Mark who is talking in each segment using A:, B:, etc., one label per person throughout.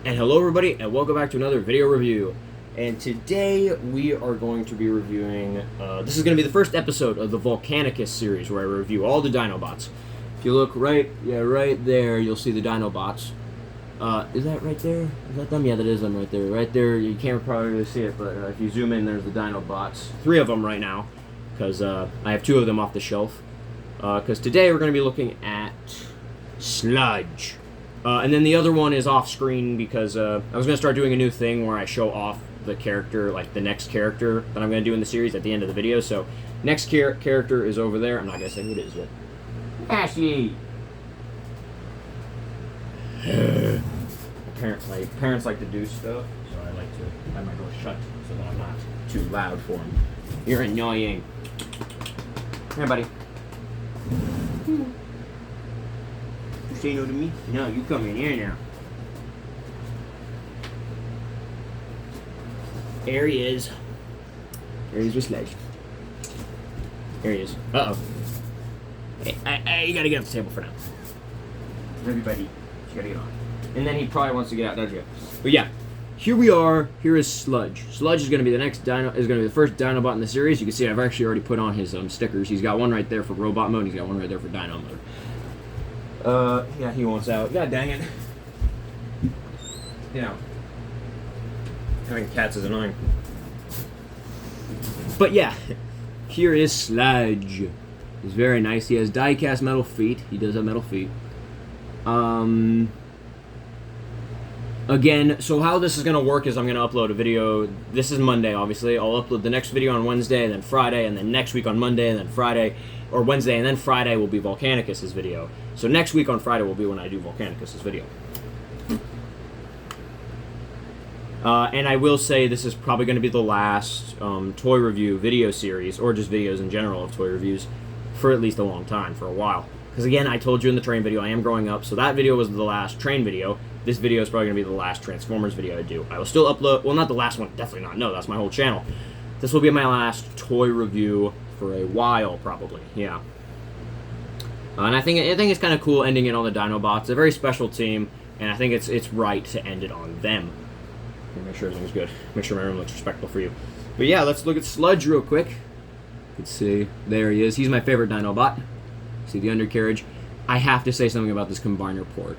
A: And hello everybody, and welcome back to another video review. And today we are going to be reviewing, this is going to be the first episode of the Volcanicus series where I review all the Dinobots. If you look right there, you'll see the Dinobots. Is that right there? Is that them? Yeah, that is them right there. Right there, you can't probably really see it, but if you zoom in, there's the Dinobots. 3 of them right now, because I have 2 of them off the shelf. Because today we're going to be looking at Sludge. And then the other one is off screen because I was going to start doing a new thing where I show off the character, like the next character that I'm going to do in the series at the end of the video. So, next character is over there. I'm not going to say who it is yet. Ashley! My parents like to do stuff, so I like to have my door shut so that I'm not too loud for them. You're annoying. Here, buddy. Say no to me? No, you come in here now. There he is. There he is with Sludge. There he is. Uh-oh. Hey, you gotta get off the table for now. Everybody, you gotta get on. And then he probably wants to get out, doesn't you? But yeah, here we are. Here is Sludge. Sludge is gonna be the next dino. Is gonna be the first Dinobot in the series. You can see I've actually already put on his stickers. He's got one right there for robot mode. He's got one right there for Dino mode. Yeah, he wants out. God dang it. You know, having cats is annoying. But yeah, here is Sludge. He's very nice. He has die-cast metal feet. He does have metal feet. Again, so how this is going to work is I'm going to upload a video. This is Monday, obviously. I'll upload the next video on Wednesday, and then Friday, and then next week on Monday, and then Friday, or Wednesday, and then Friday will be Volcanicus' video. So next week on Friday will be when I do Volcanicus' video. And I will say this is probably going to be the last toy review video series, or just videos in general of toy reviews, for at least a long time, for a while. Because again, I told you in the train video, I am growing up, so that video was the last train video. This video is probably going to be the last Transformers video I do. I will still upload, well, not the last one, definitely not, no, that's my whole channel. This will be my last toy review for a while, probably, yeah. And I think it's kind of cool ending it on the Dinobots. It's a very special team, and I think it's right to end it on them. Make sure everything's good. Make sure my room looks respectful for you. But yeah, let's look at Sludge real quick. You can see, there he is. He's my favorite Dinobot. See the undercarriage. I have to say something about this combiner port.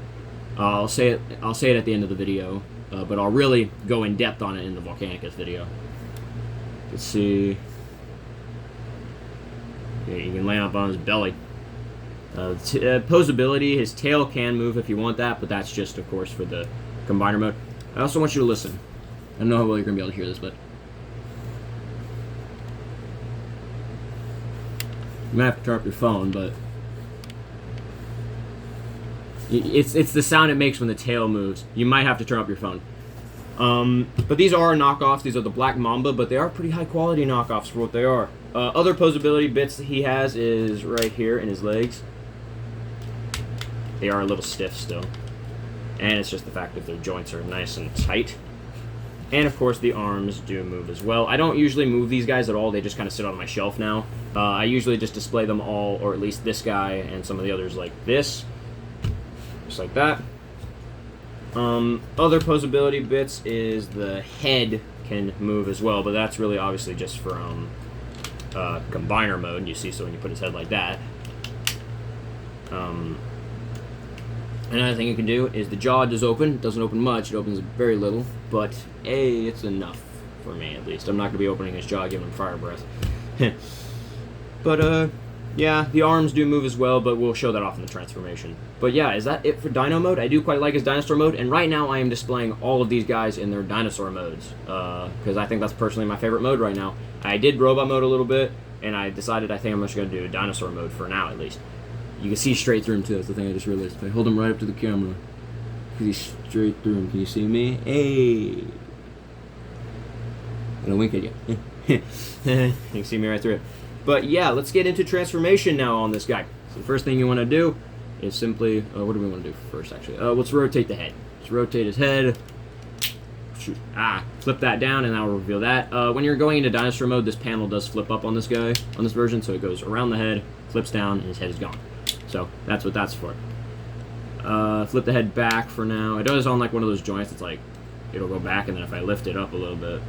A: I'll say it at the end of the video, but I'll really go in depth on it in the Volcanicus video. Let's see. Yeah, you can land up on his belly. Posability, his tail can move if you want that, but that's just, of course, for the combiner mode. I also want you to listen. I don't know how well you're going to be able to hear this, but you might have to turn up your phone, but it's the sound it makes when the tail moves. You might have to turn up your phone. But these are knockoffs. These are the Black Mamba, but they are pretty high-quality knockoffs for what they are. Other posability bits that he has is right here in his legs. They are a little stiff still. And it's just the fact that their joints are nice and tight. And, of course, the arms do move as well. I don't usually move these guys at all. They just kind of sit on my shelf now. I usually just display them all, or at least this guy and some of the others like this. Just like that. Other posability bits is the head can move as well, but that's really obviously just for combiner mode. You see, so when you put his head like that. Another thing you can do is the jaw does open. It doesn't open much. It opens very little, but it's enough for me at least. I'm not going to be opening his jaw, giving him fire breath. But yeah, the arms do move as well, but we'll show that off in the transformation. But yeah, is that it for Dino mode? I do quite like his dinosaur mode, and right now I am displaying all of these guys in their dinosaur modes, because I think that's personally my favorite mode right now. I did robot mode a little bit, and I decided I think I'm just going to do dinosaur mode for now at least. You can see straight through him too, that's the thing I just realized. If I hold him right up to the camera, you can see straight through him. Can you see me? Hey! And I wink at you. You can see me right through it. But yeah, let's get into transformation now on this guy. So the first thing you want to do is simply, what do we want to do first actually? Let's rotate the head. Let's rotate his head. Flip that down and that'll reveal that. When you're going into dinosaur mode, this panel does flip up on this guy, on this version, so it goes around the head, flips down, and his head is gone. So that's what that's for. Flip the head back for now. It does on like one of those joints. It's like it'll go back, and then if I lift it up a little bit,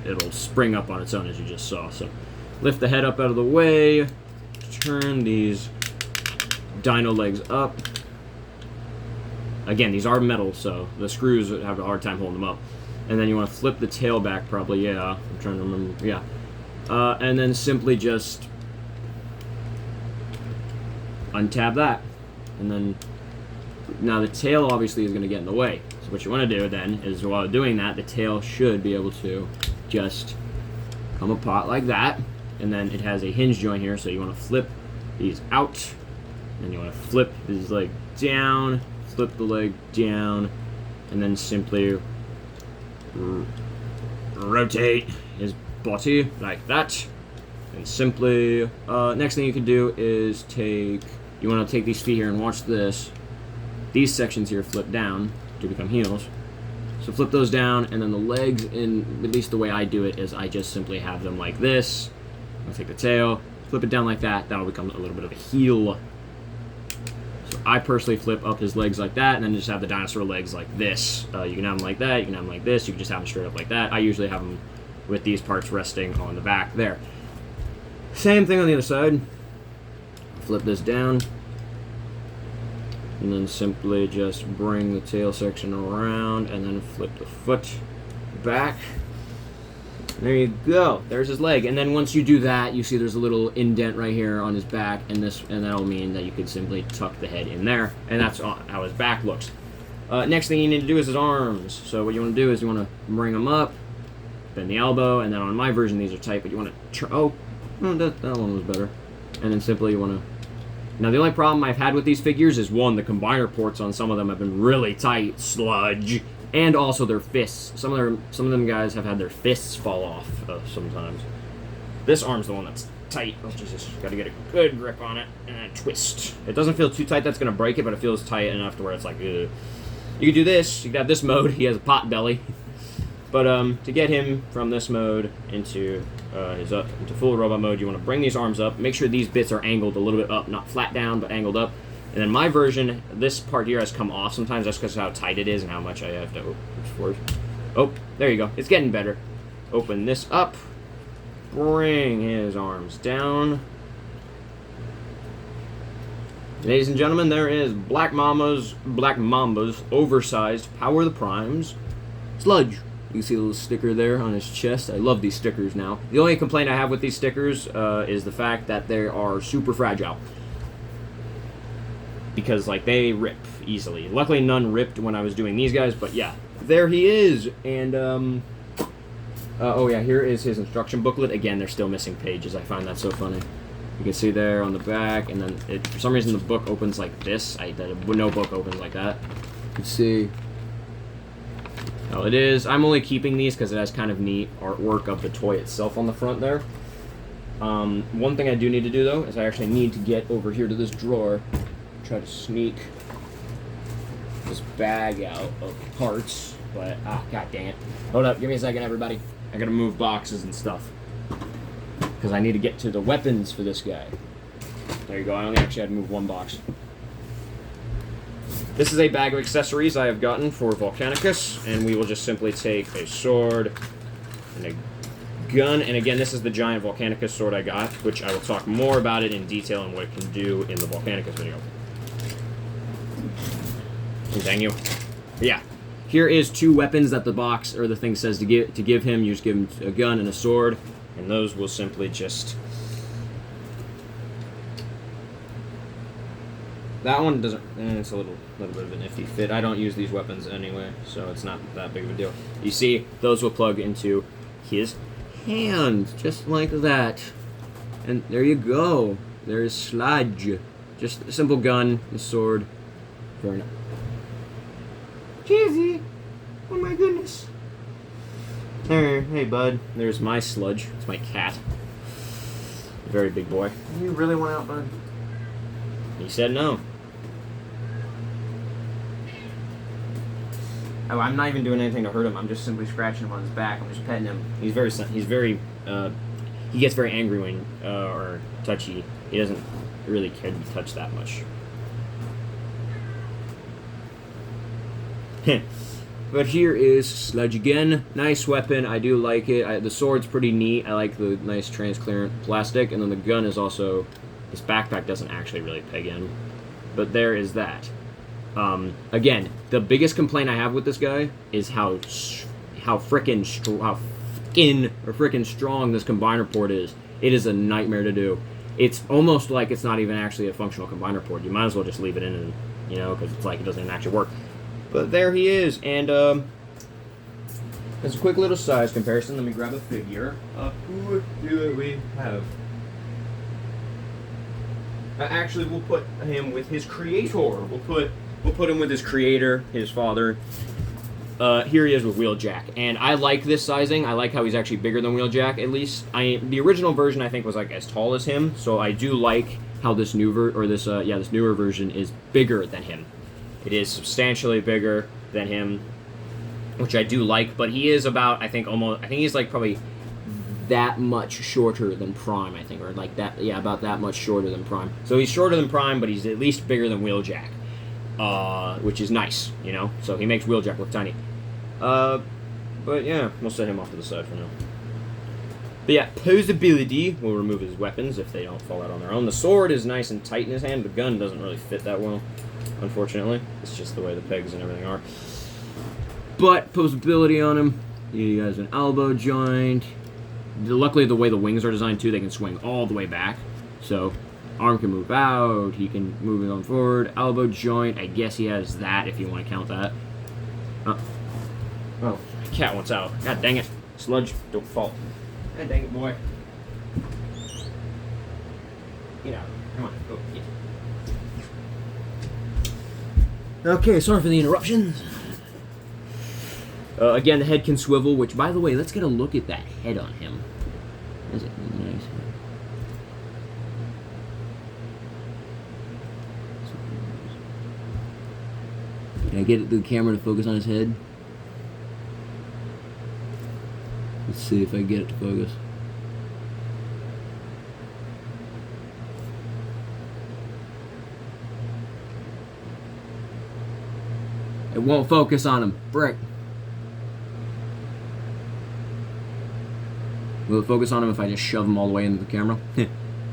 A: it'll spring up on its own, as you just saw. So lift the head up out of the way. Turn these dino legs up. Again, these are metal, so the screws have a hard time holding them up. And then you want to flip the tail back, probably. Yeah, I'm trying to remember. Yeah. And then simply just untab that. And then, now the tail obviously is going to get in the way. So what you want to do then is, while doing that, the tail should be able to just come apart like that. And then it has a hinge joint here, so you want to flip these out. And you want to flip his leg down, flip the leg down, and then simply rotate his body like that. And simply, next thing you can do is you want to take these feet here and watch this. These sections here flip down to become heels. So flip those down, and then the legs, at least the way I do it, is I just simply have them like this. I'll take the tail, flip it down like that. That'll become a little bit of a heel. So I personally flip up his legs like that, and then just have the dinosaur legs like this. You can have them like that, you can have them like this, you can just have them straight up like that. I usually have them with these parts resting on the back there. Same thing on the other side. Flip this down, and then simply just bring the tail section around, and then flip the foot back. There you go. There's his leg. And then once you do that, you see there's a little indent right here on his back, and that'll mean that you could simply tuck the head in there, and that's how his back looks. Next thing you need to do is his arms. So what you want to do is you want to bring them up, bend the elbow, and then on my version these are tight, but you want to that one was better. And then simply you want to. Now the only problem I've had with these figures is, one, the combiner ports on some of them have been really tight, sludge, and also their fists. Some of them guys have had their fists fall off sometimes. This arm's the one that's tight. Oh Jesus, gotta get a good grip on it and then twist. It doesn't feel too tight that's gonna break it, but it feels tight enough to where it's like, ugh. You can do this. You can have this mode. He has a pot belly. But to get him from this mode into into full robot mode, you want to bring these arms up. Make sure these bits are angled a little bit up, not flat down, but angled up. And then my version, this part here has come off sometimes. That's because of how tight it is and how much I have to Oh, there you go. It's getting better. Open this up. Bring his arms down. Ladies and gentlemen, there is Black Mamba's oversized Power of the Primes sludge. You can see a little sticker there on his chest. I love these stickers now. The only complaint I have with these stickers is the fact that they are super fragile. Because, like, they rip easily. Luckily, none ripped when I was doing these guys, but yeah. There he is, and, oh yeah, here is his instruction booklet. Again, they're still missing pages. I find that so funny. You can see there on the back, and then, for some reason, the book opens like this. No book opens like that. You can see how it is. I'm only keeping these because it has kind of neat artwork of the toy itself on the front there. One thing I do need to do, though, is I actually need to get over here to this drawer. Try to sneak this bag out of parts, but god dang it. Hold up, give me a second, everybody. I gotta move boxes and stuff because I need to get to the weapons for this guy. There you go. I only actually had to move one box. This is a bag of accessories I have gotten for Volcanicus, and we will just simply take a sword and a gun. And again, this is the giant Volcanicus sword I got, which I will talk more about it in detail and what it can do in the Volcanicus video. Dang you. But yeah, here is two weapons that the box or the thing says to give him. You just give him a gun and a sword, and those will simply just. That one doesn't. It's a little bit of an iffy fit. I don't use these weapons anyway, so it's not that big of a deal. You see, those will plug into his hand, just like that, and there you go. There's sludge. Just a simple gun, a sword. Very nice. Cheesy! Oh my goodness. There, hey bud. There's my sludge. It's my cat. Very big boy. You really want out, bud? He said no. Oh, I'm not even doing anything to hurt him. I'm just simply scratching him on his back. I'm just petting him. He gets very angry when, or touchy. He doesn't really care to be touched that much. But here is Sludge again. Nice weapon. I do like it. The sword's pretty neat. I like the nice transparent plastic. And then the gun is also... This backpack doesn't actually really peg in. But there is that. Again, the biggest complaint I have with this guy is how frickin' strong this combiner port is. It is a nightmare to do. It's almost like it's not even actually a functional combiner port. You might as well just leave it in, and, you know, because it's like it doesn't even actually work. But there he is, and as a quick little size comparison, let me grab a figure. Who do we have? Actually, we'll put him with his creator. We'll put him with his creator, his father. Here he is with Wheeljack, and I like this sizing. I like how he's actually bigger than Wheeljack. At least the original version I think was like as tall as him, so I do like how this newer version is bigger than him. It is substantially bigger than him, which I do like. But he is about I think he's like probably that much shorter than Prime. I think, or like that. Yeah, about that much shorter than Prime. So he's shorter than Prime, but he's at least bigger than Wheeljack. Which is nice, you know? So he makes Wheeljack look tiny. But yeah, we'll set him off to the side for now. But yeah, posability will remove his weapons if they don't fall out on their own. The sword is nice and tight in his hand. The gun doesn't really fit that well, unfortunately. It's just the way the pegs and everything are. But posability on him. He has an elbow joint. Luckily, the way the wings are designed, too, they can swing all the way back. So... Arm can move out, he can move it on forward, elbow joint, I guess he has that if you want to count that. Oh, my cat wants out. God dang it. Sludge, don't fall. God dang it, boy. Get out. Come on, go. Get. Okay, sorry for the interruptions. Again, the head can swivel, which, by the way, let's get a look at that head on him. Is it nice? Can I get the camera to focus on his head? Let's see if I can get it to focus. It won't focus on him. Frick. Will it focus on him if I just shove him all the way into the camera?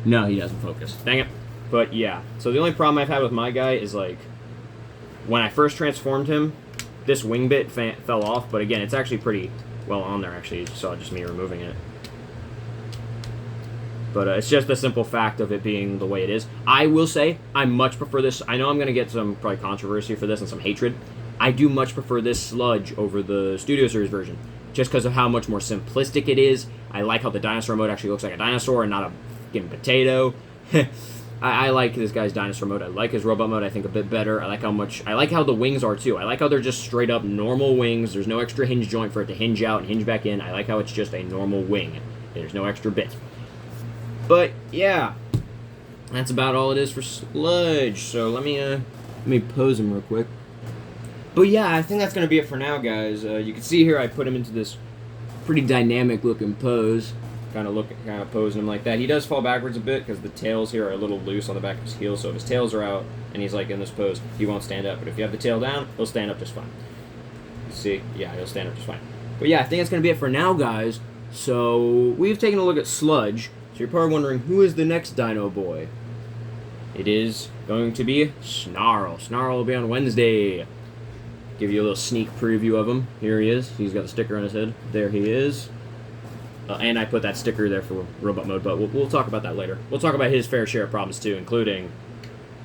A: No, he doesn't focus. Dang it. But yeah, so the only problem I've had with my guy is like, when I first transformed him, this wing bit fell off, but again, it's actually pretty well on there, actually. You saw just me removing it. But it's just the simple fact of it being the way it is. I will say, I much prefer this. I know I'm going to get some probably controversy for this and some hatred. I do much prefer this Sludge over the Studio Series version, just because of how much more simplistic it is. I like how the dinosaur mode actually looks like a dinosaur and not a fucking potato. I like this guy's dinosaur mode. I like his robot mode, I think, a bit better. I like how the wings are, too. I like how they're just straight up normal wings. There's no extra hinge joint for it to hinge out and hinge back in. I like how it's just a normal wing. There's no extra bit. But, yeah. That's about all it is for Sludge. So, let me pose him real quick. But, yeah, I think that's going to be it for now, guys. You can see here I put him into this pretty dynamic-looking pose. Kind of posing him like that. He does fall backwards a bit because the tails here are a little loose on the back of his heels, so if his tails are out and he's like in this pose, he won't stand up. But if you have the tail down, he'll stand up just fine. You see? Yeah, he'll stand up just fine. But yeah, I think that's going to be it for now, guys. So, we've taken a look at Sludge. So you're probably wondering, who is the next Dino Boy? It is going to be Snarl. Snarl will be on Wednesday. Give you a little sneak preview of him. Here he is. He's got the sticker on his head. There he is. And I put that sticker there for robot mode, but we'll talk about that later. We'll talk about his fair share of problems, too, including...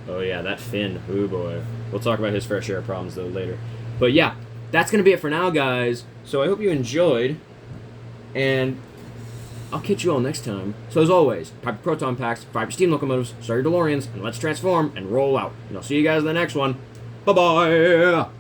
A: Oh, yeah, that fin. Oh, boy. We'll talk about his fair share of problems, though, later. But, yeah, that's going to be it for now, guys. So I hope you enjoyed, and I'll catch you all next time. So, as always, pipe your proton packs, fire your steam locomotives, start your DeLoreans, and let's transform and roll out. And I'll see you guys in the next one. Bye-bye!